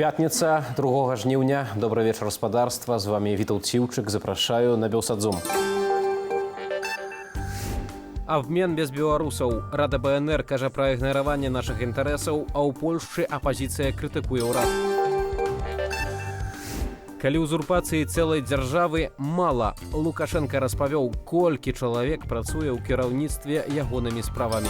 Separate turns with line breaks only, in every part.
Пятница, 2 жніўня. Добрый вечер, господарства. З вами Вітаўт Ціўчык. Запрашаю на Белсадзум. Обмен без беларусаў. Рада БНР кажа пра ігнараванне нашых інтарэсаў, а ў Польшчы апазіцыя крытыкуе ўрад. Калі узурпацыі цэлай дзяржавы мала, Лукашенко распавёў, колькі чалавек працуе ў кіраўніцтве ягонымі справамі.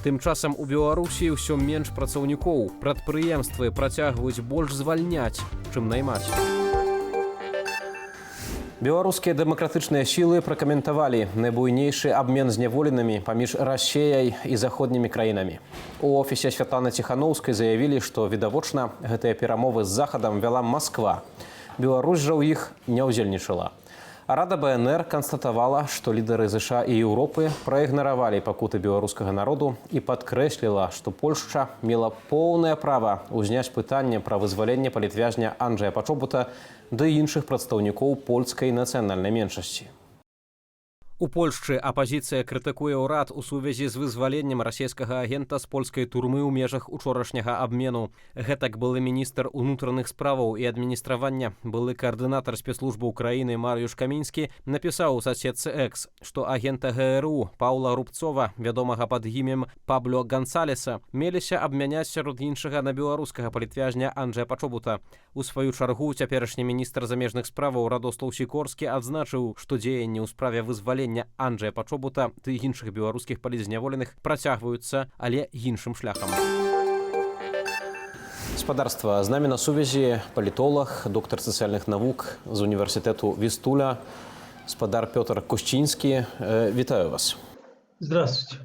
Тым часам у Беларусі ўсё менш працаўнікоў. Прадпрыемствы працягваюць больш звальняць, чым наймаць. Беларускія дэмакратычныя сілы пракаментавалі найбуйнейшы абмен зняволенымі паміж Расеяй і заходнімі краінамі. У офісе Святланы Ціханаўскай заявілі, што відавочна гэтыя перамовы з Захадам вяла Масква. Беларусь жа ў іх не ўдзельнічала. А Рада БНР канстатавала, што лідары ЗША і Еўропы праігнаравалі пакуты беларускага народу і падкрэсліла, што Польшча мела поўнае права ўзняць пытанне пра вызваленне палітвязня Анджэя Пачобута ды іншых прадстаўнікоў польскай нацыянальнай меншасці. У Польшчы апазіцыя крытыкуе ўрад у сувязі з вызваленнем расійскага агента з польскай турмы ў межах учорашняга абмену. Гэтак былы міністр унутраных справаў і адміністравання, былы каардынатар спецслужбы Украіны Марыюш Камінскі напісаў у сасетцы Экс, што агента ГРУ Паўла Рубцова, вядомага пад імем Пабло Гансалеса, меліся абмяняць сярод іншага на беларускага палітвязня Анджэя Пачобута. У сваю чаргу цяперашні міністр замежных справаў Радослаў Сікорскі адзначыў, што дзеянні ў справе вызвалення Анджэя Пачобута ды іншых беларускіх палітзняволеных працягваюцца, але іншым шляхам. Гаспадарства, з намі на сувязі палітолог, доктар сацыяльных навук з універсітэту Вістуля, гаспадар Пётр Кушчінскі. Вітаю вас.
Здравствуйте.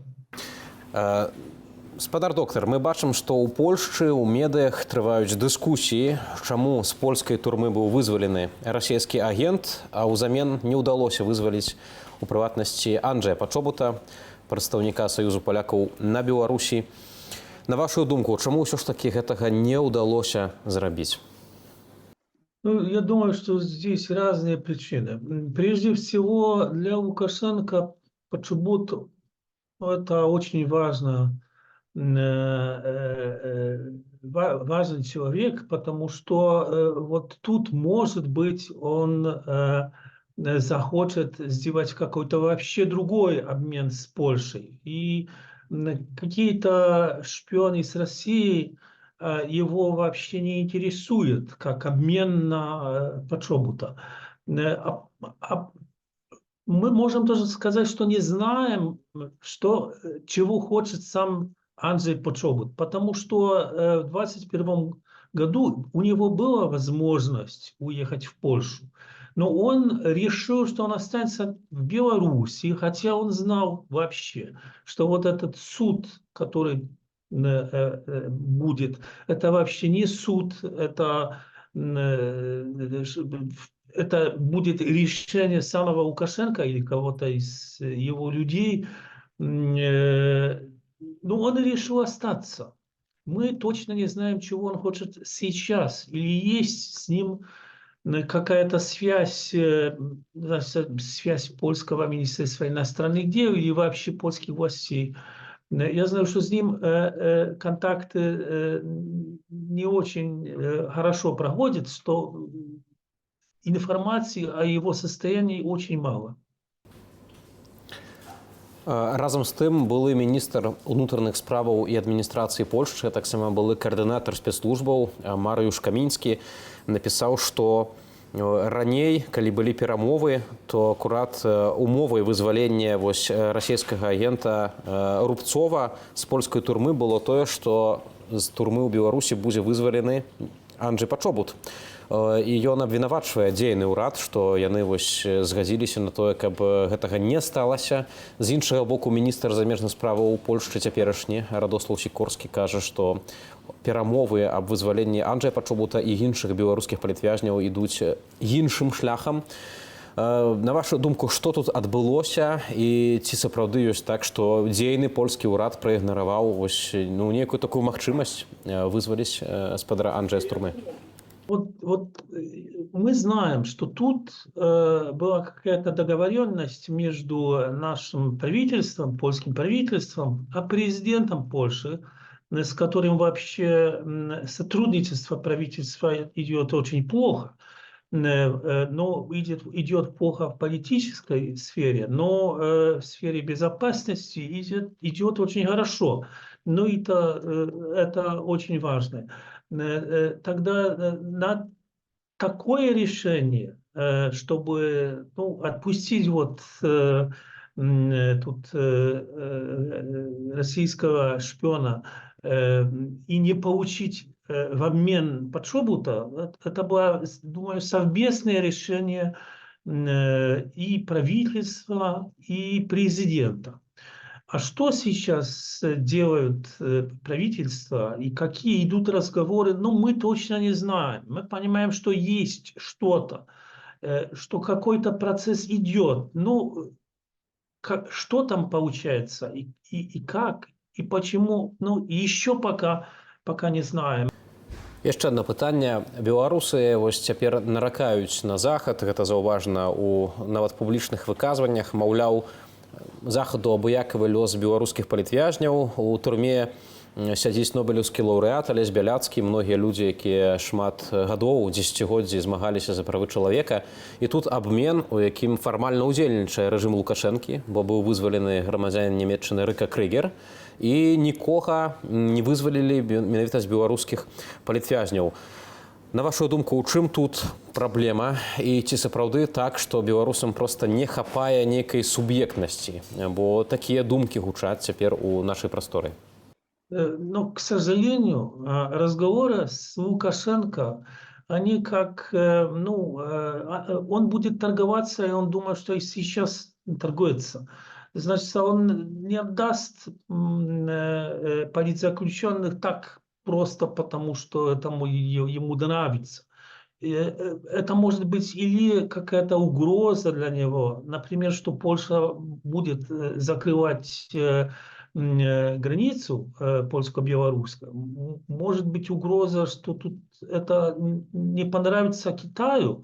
Гаспадар доктар, мы бачым, што ў Польшчы ў медыях трываюць дыскусіі, чаму з польскай турмы быў вызвалены расійскі агент, а ўзамен не ўдалося вызваліць у прыватнасці Анджэя Пачобута, прадстаўніка Саюзу палякаў на Беларусі. На вашу думку, чаму ўсё ж такі гэтага не ўдалося зрабіць?
Ну, я думаю, что здесь разные причины. Прежде всего, для Лукашенко Пачобут это очень важный человек, потому что вот тут, может быть, он захочет сделать какой-то вообще другой обмен с Польшей. И какие-то шпионы с Россией его вообще не интересуют, как обмен на Пачобута. Мы можем тоже сказать, что не знаем, чего хочет сам Анджей Пачобут, потому что в 2021 году у него была возможность уехать в Польшу, но он решил, что он останется в Беларуси, хотя он знал вообще, что вот этот суд, который будет, это вообще не суд, это будет решение самого Лукашенко или кого-то из его людей. Но он решил остаться. Мы точно не знаем, чего он хочет сейчас. Или есть с ним какая-то связь польского министерства иностранных дел или вообще польских властей. Я знаю, что с ним контакты не очень хорошо проходят, что информации о его состоянии очень мало.
Разам з тым, былы міністр унутраных справаў і адміністрацыі Польшчы, таксама былы каардынатар спецслужбаў Марыюш Камінскі напісаў, што раней, калі былі перамовы, то акурат умовай вызвалення расійскага агента Рубцова з польскай турмы было тое, што з турмы ў Беларусі будзе вызвалены Анджэй Пачобут. І ён абвінавачвае дзейны ўрад, што яны згадзіліся на тое, каб гэтага не сталася. З іншага боку, міністр замежных справаў Польшчы цяперашні Радослаў Сікорскі кажа, што перамовы аб вызваленні Анджэя Пачобута і іншых беларускіх палітвязняў ідуць іншым шляхам. На вашу думку, што тут адбылося і ці сапраўды ёсць так, што дзейны польскі ўрад праігнараваў нейкую такую магчымасць вызваліць гаспадара Анджэя з турмы?
Вот мы знаем, что тут была какая-то договоренность между нашим правительством, польским правительством, а президентом Польши с которым вообще сотрудничество правительства идет очень плохо. Но идет плохо в политической сфере, но в сфере безопасности идет очень хорошо. Но это очень важно. Тогда на такое решение, чтобы отпустить российского шпиона и не получить в обмен Подшобута, это было, думаю, совместное решение и правительства, и президента. А что сейчас делают правительства и какие идут разговоры, ну, мы точно не знаем. Мы понимаем, что есть что-то, что какой-то процесс идет. Ну, что там получается и как, и почему, ну, еще пока не знаем.
Яшчэ одно пытанне. Беларусы вось цяпер наракаюць на захад, гэта заўважна ў нават публічных выказваннях, маўляў, захаду абыякавы лёс беларускіх палітвязняў. У турме сядзіць нобелеўскі лаўрэат Алесь Бяляцкі, многія людзі, якія шмат гадоў, дзесяцігоддзі змагаліся за правы чалавека. І тут абмен, у якім фармальна ўдзельнічае рэжым Лукашэнкі, бо быў вызвалены грамадзянін Нямецчыны Рыка Крыгер, і нікога не вызвалілі менавіта з беларускіх палітвязняў. На вашу думку, у чым тут праблема? І ці сапраўды так, што беларусам проста не хапае нейкай суб'ектнасці? Бо такія думкі гучаць цяпер у нашай прасторы.
Но, к сожалению, разговоры с Лукашенко, они как, он будет торговаться, и он думает, что и сейчас торгуется. Значит, он не отдаст политзаключенных так просто, потому что ему нравится. Это может быть или какая-то угроза для него, например, что Польша будет закрывать границу польско-белорусскую. Может быть угроза, что тут это не понравится Китаю,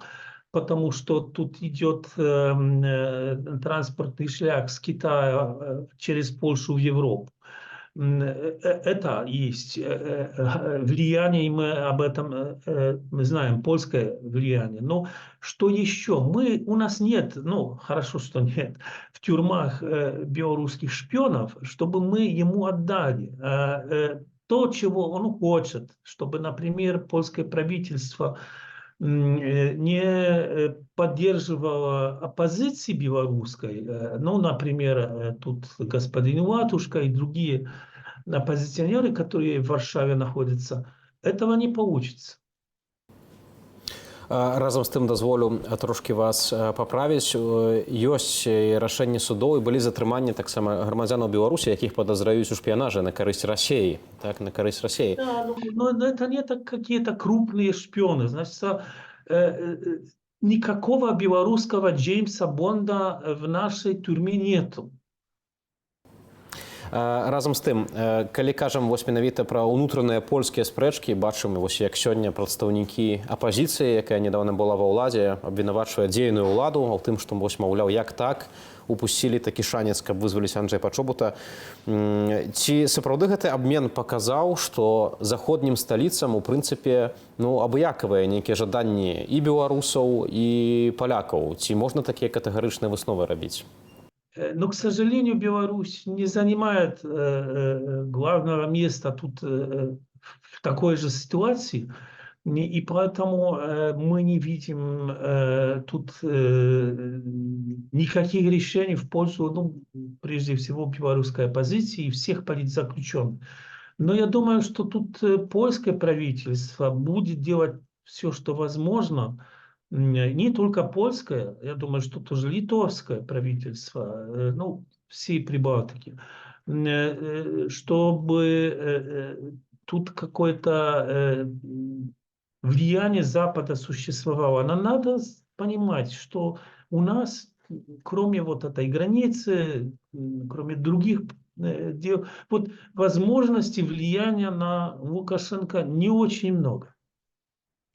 потому что тут идет транспортный шлях с Китая через Польшу в Европу. Это есть влияние, и мы об этом мы знаем, польское влияние. Но что еще? У нас нет, хорошо, что нет, в тюрьмах белорусских шпионов, чтобы мы ему отдали то, чего он хочет, чтобы, например, польское правительство не поддерживала оппозиции белорусской, например, тут господин Латушка и другие оппозиционеры, которые в Варшаве находятся, этого не получится.
Разам з тым дазволю трошки вас паправіць. Ёсць рашэнні судоў і былі затрыманні таксама грамадзянаў Беларусі, якіх падазраюць у шпіянажы на карысць Расіі. Так, на карысць Расіі.
Да, но это не так какие-то крупные шпионы. Значит, никакого белорусского Джеймса Бонда в нашей тюрьме нету.
Разам з тым, калі кажам менавіта пра ўнутраныя польскія спрэчкі, бачым, як сёння прадстаўнікі апазіцыі, якая нядаўна была ва ўладзе, абвінавачвае дзейную ўладу, у тым, што, маўляў, як так, упусцілі такі шанец, каб вызваліць Анджэя Пачобута. Ці сапраўды гэты абмен паказаў, што заходнім сталіцам, у прынцыпе, абыякавыя нейкія жаданні і беларусаў, і палякаў? Ці можна такія катэгарычныя высновы рабіць?
Но, к сожалению, Беларусь не занимает главного места тут в такой же ситуации, и поэтому мы не видим тут никаких решений в пользу, прежде всего, белорусской оппозиции и всех политзаключенных. Но я думаю, что тут польское правительство будет делать все, что возможно. Не только польское, я думаю, что тоже литовское правительство, всей Прибалтики, чтобы тут какое-то влияние Запада существовало. Но надо понимать, что у нас, кроме этой границы, кроме других дел, возможностей влияния на Лукашенко не очень много.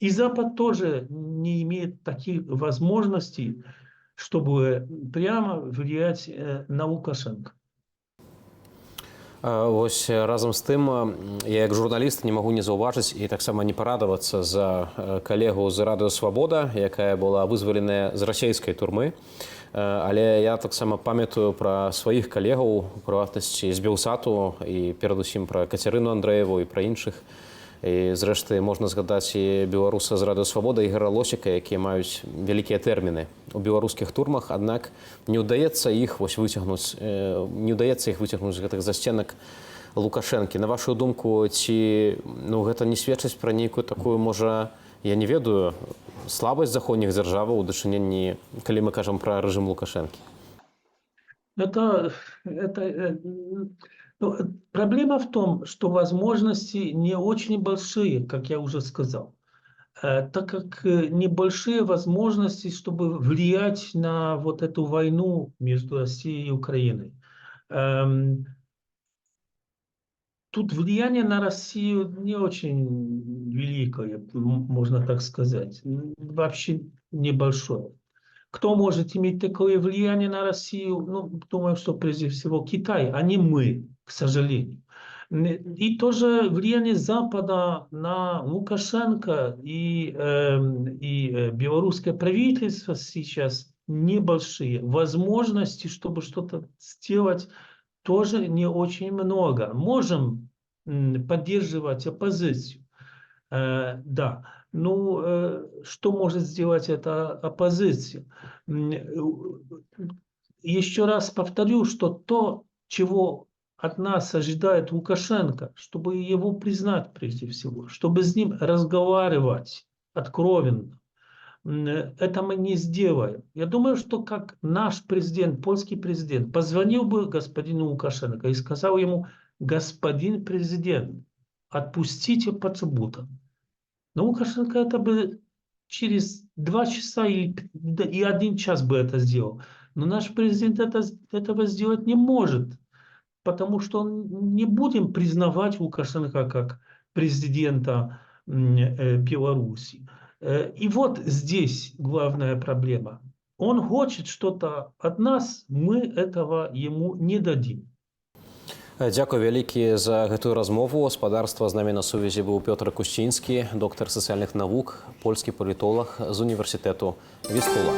И Запад тоже не имеет таких возможностей, чтобы прямо влиять на Лукашенко.
Вось разам з тым я як журналіст не магу не заўважыць і таксама не парадавацца за калегу з радыё Свабода, якая была вызваленая з расійскай турмы. Але я таксама памятаю пра сваіх калегаў, у прыватнасці з Белсату і перадусім пра Кацярыну Андрэеву і пра іншых. І зрэшты можна згадаць і беларуса з радыё Свабода Ігора Лосіка, якія маюць вялікія тэрміны ў беларускіх турмах, аднак не ўдаецца іх выцягнуць з гэтых засценак Лукашэнкі. На вашу думку, ці гэта не сведчыць пра нейкую такую, можа, я не ведаю, слабасць заходніх дзяржаваў у дачыненні, калі мы кажам пра рэжым Лукашэнкі?
Проблема в том, что возможности не очень большие, как я уже сказал, так как небольшие возможности, чтобы влиять на вот эту войну между Россией и Украиной. Тут влияние на Россию не очень великое, можно так сказать, вообще небольшое. Кто может иметь такое влияние на Россию? Думаю, что прежде всего Китай, а не мы, к сожалению. И тоже влияние Запада на Лукашенко и белорусское правительство сейчас небольшие. Возможности, чтобы что-то сделать, тоже не очень много. Можем поддерживать оппозицию. Да. Что может сделать эта оппозиция? Еще раз повторю, что то, чего от нас ожидает Лукашенко, чтобы его признать прежде всего, чтобы с ним разговаривать откровенно, это мы не сделаем. Я думаю, что как наш президент, польский президент, позвонил бы господину Лукашенко и сказал ему: господин президент, отпустите Поцебута. Но Лукашенко это бы через 2 часа и 1 час бы это сделал. Но наш президент этого сделать не может, потому что не будем признавать Лукашенко как президента Беларуси. И вот здесь главная проблема. Он хочет что-то от нас, мы этого ему не дадим.
Дзякуй вялікі за гэтую размову. Спадарства з намі на сувязі быў Пётр Кусцінскі, доктар сацыяльных навук, польскі палітолог з універсітэту Вістула.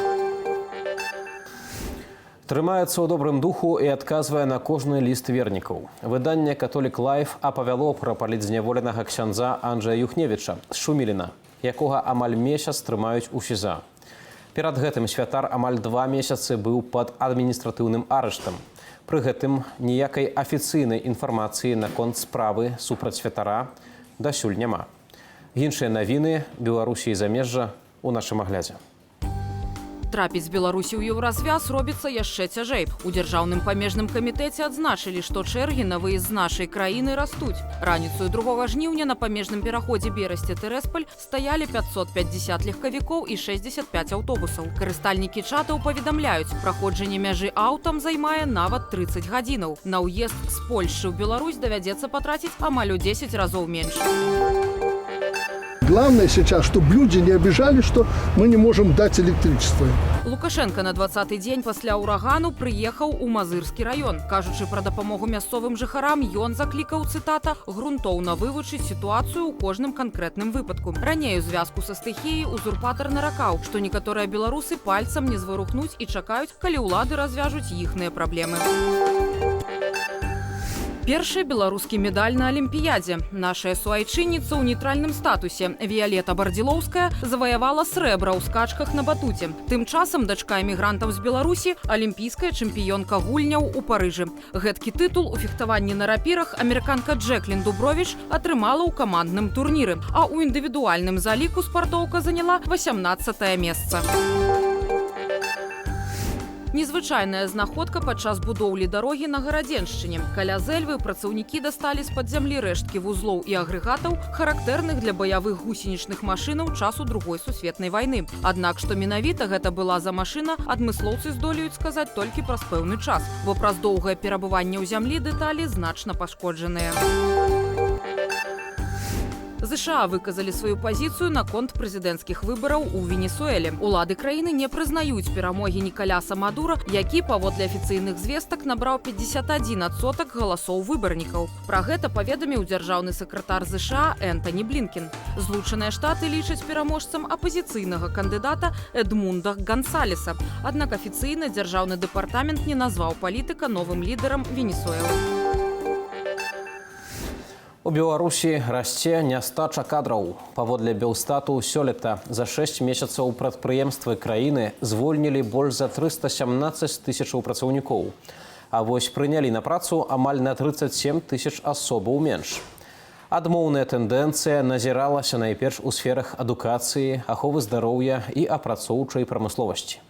Трымаецца ў добрым духу і адказвае на кожны ліст вернікаў. Выданне «Католік Лайф» апавяло пра палітзняволенага ксяндза Анджэя Юхневіча з Шуміліна, якога амаль месяц трымаюць у СІЗА. Перад гэтым святар амаль 2 месяцы быў пад адміністратыўным арыштам. Пры гэтым ніякай афіцыйнай інфармацыі наконт справы супраць святара дасюль няма. Іншыя навіны Беларусі і замежжа ў нашым аглядзе.
Трапіць Беларусі ў еўразвяз робіцца яшчэ цяжэй. У дзяржаўным памежным камітэце адзначылі, што чэргі на выезд з нашай краіны растуць. Раніцаю 2 жніўня на памежным пераходзе Берасце-Тэрэсполь стаялі 550 легкавікоў і 65 аўтобусаў. Карыстальнікі чатаў паведамляюць, праходжанне мяжы аўтам займае нават 30 гадзінаў. На ўезд з Польшчы ў Беларусь давядзецца патраціць амаль у 10 разоў менш.
Главное сейчас, чтобы люди не обижали, что мы не можем дать электричество.
Лукашенко на 20-й дзень пасля ўрагану прыехаў у Мазырскі раён. Кажучы пра дапамогу мясцовым жыхарам, ён заклікаў, цытата, грунтоўна вывучыць сітуацыю ў кожным канкрэтным выпадку. Раней у звязку са стыхіяй узурпатар наракаў, што некаторыя беларусы пальцам не зварухнуць і чакаюць, калі ўлады развяжуць іхныя праблемы. Першы беларускі медаль на Алімпіядзе. Нашая суайчынніца ў нейтральным статусе Віялета Бардзілоўская заваявала срэбра ў скачках на батуце. Тым часам дачка эмігрантаў з Беларусі алімпійская чэмпіёнка гульняў у Парыжы. Гэткі тытул у фехтаванні на рапірах амерыканка Джэклін Дубровіч атрымала ў камандным турніры, а ў індывідуальным заліку спартоўка заняла 18-е месца. Незвычайная знаходка падчас будоўлі дарогі на Гарадзеншчыне. Каля Зэльвы працаўнікі дасталі з-пад зямлі рэшткі вузлоў і агрэгатаў, характэрных для баявых гусенічных машынаў часу Другой сусветнай вайны. Аднак, што менавіта гэта была за машына, адмыслоўцы здолеюць сказаць толькі праз пэўны час, бо праз доўгае перабыванне ў зямлі дэталі значна пашкоджаныя. ЗША выказалі сваю пазіцыю наконт прэзідэнцкіх выбараў у Венесуэле. Улады краіны не прызнаюць перамогі Нікаляса Мадура, які, паводле афіцыйных звестак, набраў 51% галасоў выбарнікаў. Пра гэта паведаміў дзяржаўны сакратар ЗША Энтані Блінкен. Злучаныя Штаты лічаць пераможцам апазіцыйнага кандыдата Эдмунда Гансалеса. Аднак афіцыйна дзяржаўны дэпартамент не назваў палітыка новым лідарам Венесуэлы.
У Беларусі расце нястача кадраў. Паводле Белстату сёлета за 6 месяцаў прадпрыемствы краіны звольнілі больш за 317 тысячаў працаўнікоў. А вось прынялі на працу амаль на 37 тысяч асобаў менш. Адмоўная тэндэнцыя назіралася найперш у сферах адукацыі, аховы здароўя і апрацоўчай прамысловасці.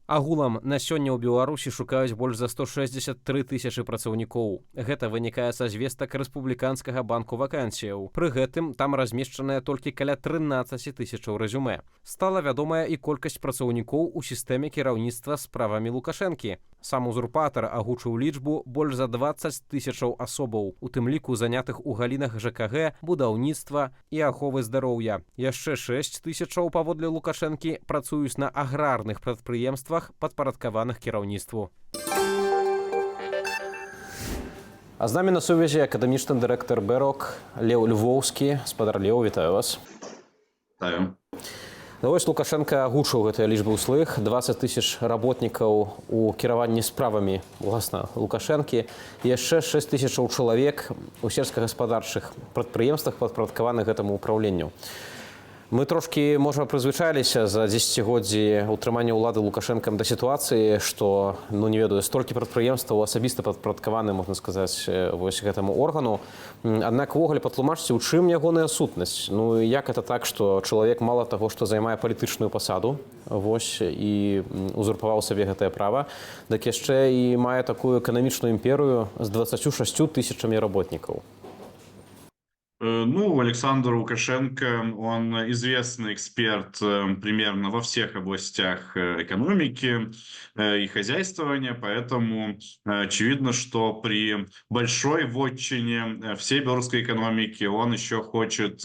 Агулам на сёння ў Беларусі шукаюць больш за 163 тысячы працаўнікоў. Гэта вынікае са звестак рэспубліканскага банку вакансіяў. Пры гэтым там размешчаная толькі каля 13 тысячаў рэзюмэ. Стала вядомая і колькасць працаўнікоў у сістэме кіраўніцтва справамі Лукашэнкі. Сам узурпатар агучыў лічбу больш за 20 тысячаў асобаў, у тым ліку занятых у галінах ЖКГ, будаўніцтва і аховы здароўя. Яшчэ 6 тысячаў, паводле Лукашэнкі, працуюць на аграрных прадпрыемствах, падпарадкаваных кіраўніцтву. А з намі на сувязі акадэмічны дырэктар БЭРОК Леў Львоўскі. Спадар Леў, вітаю вас.
Вітаю.
Вось Лукашенко агучыў гэтыя лічбы ўслых. 20 тысяч работнікаў у кіраванні справамі, уласна, Лукашэнкі. Яшчэ 6 тысячаў чалавек у сельскагаспадарчых прадпрыемствах, падпарадкаваных гэтаму ўпраўленню. Мы трошкі, можа, прызвычаіліся за 10годдзі ўтрымання ўлады Лукашэнкам да сітуацыі, што, не ведаю, столькі прадпрыемстваў асабіста падпарадкаваны, можна сказаць, вось гэтаму органу. Аднак увогуле патлумачце, у чым ягоная сутнасць? Як это так, што чалавек мала таго, што займае палітычную пасаду, вось, і узурпаваў сабе гэтае права, дык яшчэ і мае такую эканамічную імперыю з 26 тысячамі работнікаў.
Александр Лукашенко, он известный эксперт примерно во всех областях экономики и хозяйствования, поэтому очевидно, что при большой вотчине всей белорусской экономики он еще хочет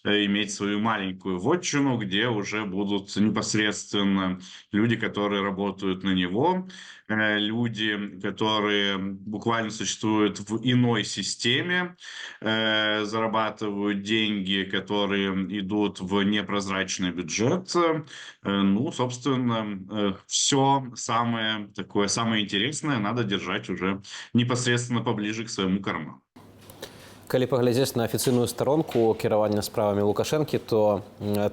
иметь свою маленькую вотчину, где уже будут непосредственно люди, которые работают на него, люди, которые буквально существуют в иной системе, зарабатывают деньги, которые идут в непрозрачный бюджет. Собственно, все самое интересное надо держать уже непосредственно поближе к своему карману.
Калі паглядзець на афіцыйную старонку кіравання справамі Лукашэнкі, то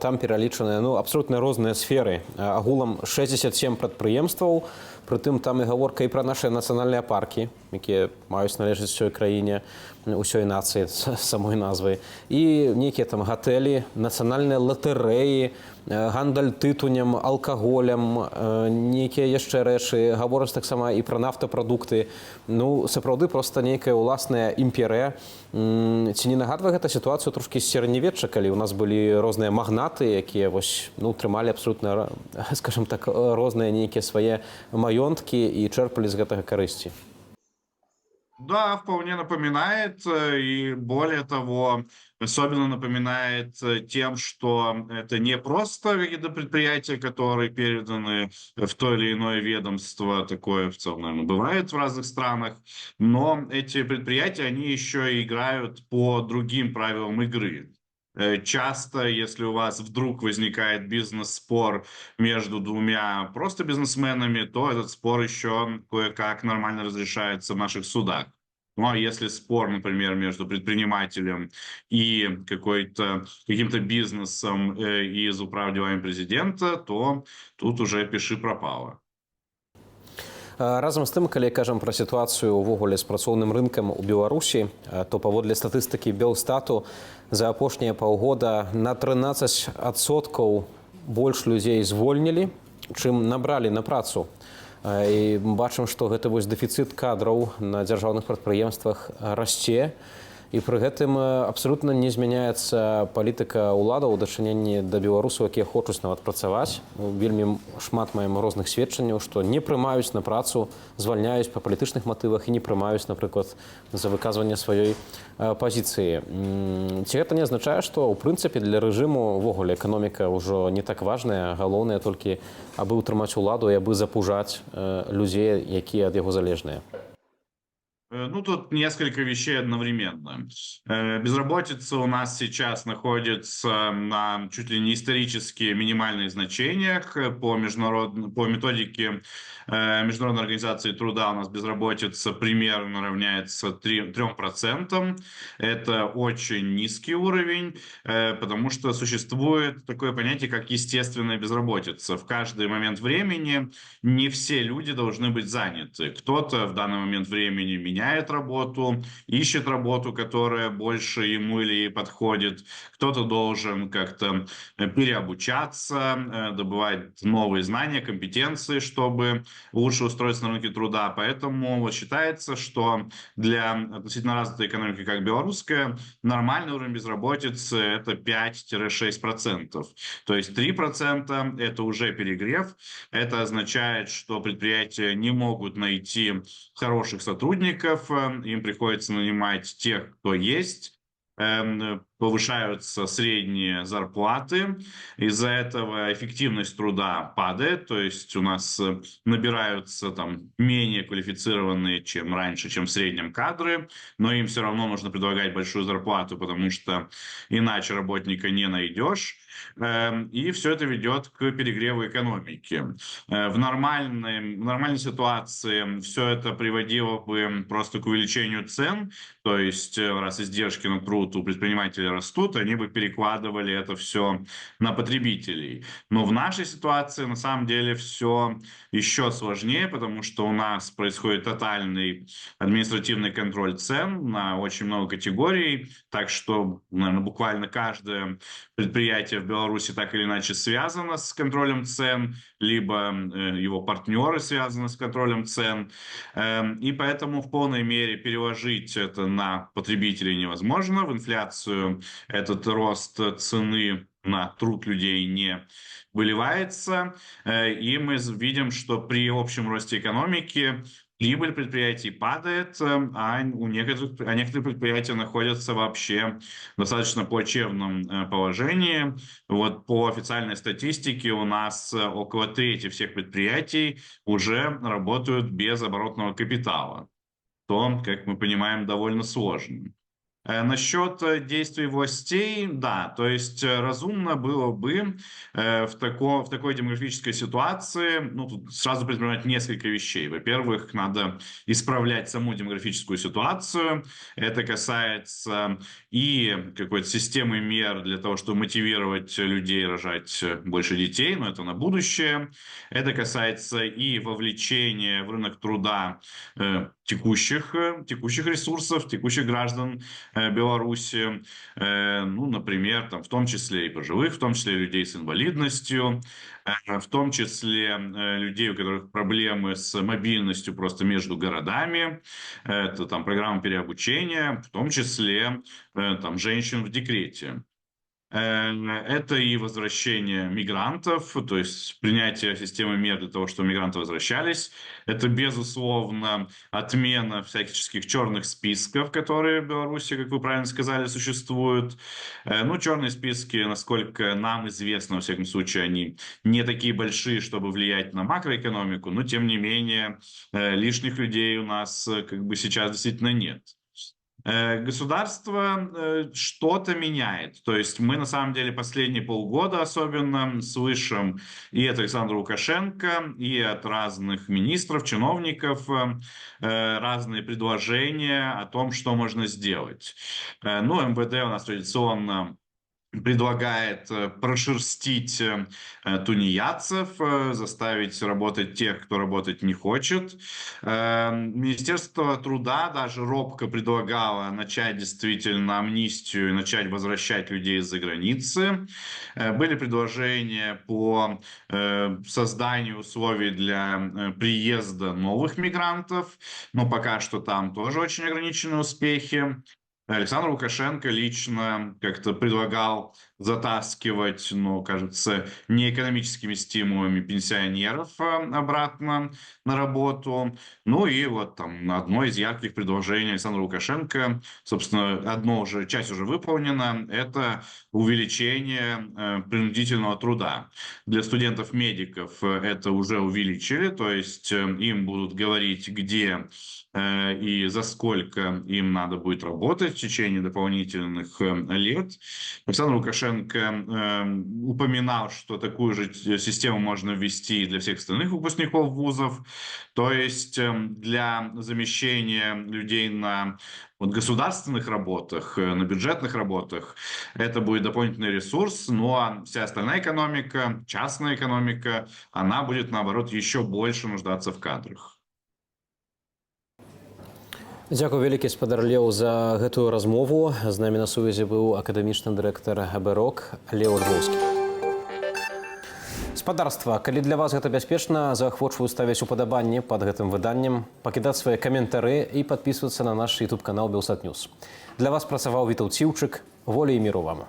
там пералічаныя абсолютна розныя сферы. Агулам 67 прадпрыемстваў, прытым там і гаворка і пра нашыя нацыянальныя паркі, якія маюць належаць усёй краіне, усёй нацыі, самой назвай. І нейкія там гатэлі, нацыянальныя латарэі, гандаль тытунем, алкаголем, нейкія яшчэ рэчы, гавораць таксама і пра нафтапрадукты. Сапраўды проста нейкая ўласная імперыя. Ці не нагадвае гэта сітуацыю трошкі з сярэднявечча, калі ў нас былі розныя магнаты, якія трымалі абсолютна, скажем так, розныя нейкія свае маёнткі і чэрпалі з гэтага карысці?
Да, вполне напоминает, и более того, особенно напоминает тем, что это не просто какие-то предприятия, которые переданы в то или иное ведомство, такое в целом, наверное, бывает в разных странах, но эти предприятия, они еще и играют по другим правилам игры. Часто, если у вас вдруг возникает бизнес-спор между двумя просто бизнесменами, то этот спор еще кое-как нормально разрешается в наших судах. А если спор, например, между предпринимателем и каким-то бизнесом из управления президента, то тут уже пиши пропало.
Разам з тым, калі кажам пра сітуацыю ўвогуле з працоўным рынкам у Беларусі, то паводле статыстыкі Белстату за апошнія паўгода на 13% больш людзей звольнілі, чым набралі на працу. І бачым, што гэты дэфіцыт кадраў на дзяржаўных прадпрыемствах расце. І пры гэтым абсалютна не змяняецца палітыка ўладаў у дачыненні да беларусаў, якія хочуць нават працаваць. Вельмі шмат маем розных сведчанняў, што не прымаюць на працу, звальняюць па палітычных матывах і не прымаюць, напрыклад, за выказванне сваёй пазіцыі. Ці гэта не азначае, што ў прынцыпе для рэжыму увогуле эканоміка ўжо не так важная, галоўнае толькі абы ўтрымаць уладу і абы запужаць людзей, якія ад яго залежныя?
Ну, тут несколько вещей одновременно. Безработица у нас сейчас находится на чуть ли не исторически минимальных значениях. По методике Международной организации труда у нас безработица примерно равняется 3%. Это очень низкий уровень, потому что существует такое понятие, как естественная безработица. В каждый момент времени не все люди должны быть заняты. Кто-то в данный момент времени меняет работу, ищет работу, которая больше ему или ей подходит. Кто-то должен как-то переобучаться, добывать новые знания, компетенции, чтобы лучше устроиться на рынке труда. Поэтому считается, что для относительно развитой экономики, как белорусская, нормальный уровень безработицы – это 5-6%. То есть 3% – это уже перегрев. Это означает, что предприятия не могут найти хороших сотрудников, им приходится нанимать тех, кто есть, повышаются средние зарплаты, из-за этого эффективность труда падает, то есть у нас набираются там менее квалифицированные, чем раньше, чем в среднем кадры, но им все равно нужно предлагать большую зарплату, потому что иначе работника не найдешь. И все это ведет к перегреву экономики. В нормальной ситуации все это приводило бы просто к увеличению цен, то есть раз издержки на труд у предпринимателей растут, они бы перекладывали это все на потребителей. Но в нашей ситуации на самом деле все еще сложнее, потому что у нас происходит тотальный административный контроль цен на очень много категорий, так что, наверное, буквально каждое предприятие в Беларуси так или иначе связано с контролем цен, либо его партнеры связаны с контролем цен, и поэтому в полной мере переложить это на потребителей невозможно. В инфляцию этот рост цены на труд людей не выливается, и мы видим, что при общем росте экономики прибыль предприятий падает, а некоторые предприятия находятся вообще в достаточно плачевном положении. Вот по официальной статистике у нас около трети всех предприятий уже работают без оборотного капитала. То, как мы понимаем, довольно сложно. Насчет действий властей, да, то есть разумно было бы в такой демографической ситуации, ну, тут сразу предпринимать несколько вещей. Во-первых, надо исправлять саму демографическую ситуацию. Это касается и какой-то системы мер для того, чтобы мотивировать людей рожать больше детей, но это на будущее. Это касается и вовлечения в рынок труда текущих ресурсов, текущих граждан Беларуси, ну, например, там, в том числе и пожилых, в том числе и людей с инвалидностью, в том числе людей, у которых проблемы с мобильностью просто между городами, это там программа переобучения, в том числе там женщин в декрете. Это и возвращение мигрантов, то есть принятие системы мер для того, чтобы мигранты возвращались. Это, безусловно, отмена всяких черных списков, которые в Беларуси, как вы правильно сказали, существуют. Ну, черные списки, насколько нам известно, во всяком случае, они не такие большие, чтобы влиять на макроэкономику, но, тем не менее, лишних людей у нас как бы сейчас действительно нет. Государство что-то меняет. То есть мы, на самом деле, последние полгода особенно слышим и от Александра Лукашенко, и от разных министров, чиновников разные предложения о том, что можно сделать. Ну, МВД у нас традиционно предлагает прошерстить тунеядцев, заставить работать тех, кто работать не хочет. Министерство труда даже робко предлагало начать действительно амнистию и начать возвращать людей из-за границы. Были предложения по созданию условий для приезда новых мигрантов, но пока что там тоже очень ограниченные успехи. Александр Лукашенко лично как-то предлагал затаскивать, ну, кажется, неэкономическими стимулами пенсионеров обратно на работу. Ну и вот там одно из ярких предложений Александра Лукашенко, собственно, часть уже выполнена, это увеличение принудительного труда. Для студентов-медиков это уже увеличили, то есть им будут говорить, где и за сколько им надо будет работать в течение дополнительных лет. Александр Лукашенко упоминал, что такую же систему можно ввести и для всех остальных выпускников вузов, то есть для замещения людей на государственных работах, на бюджетных работах, это будет дополнительный ресурс, ну а вся остальная экономика, частная экономика, она будет, наоборот, еще больше нуждаться в кадрах.
Дзякуй вялікі, спадар Леў, за гэтую размову. З намі на сувязі быў акадэмічны дырэктар БРОК Леў Львоўскі. Спадарства, калі для вас гэта бяспечна, заахвочваю ставіць упадабанні пад гэтым выданнем, пакідаць свае каментары і падпісвацца на наш YouTube-канал Белсат Ньюс. Для вас працаваў Вітаўт Ціўчык. Волі і міру вам.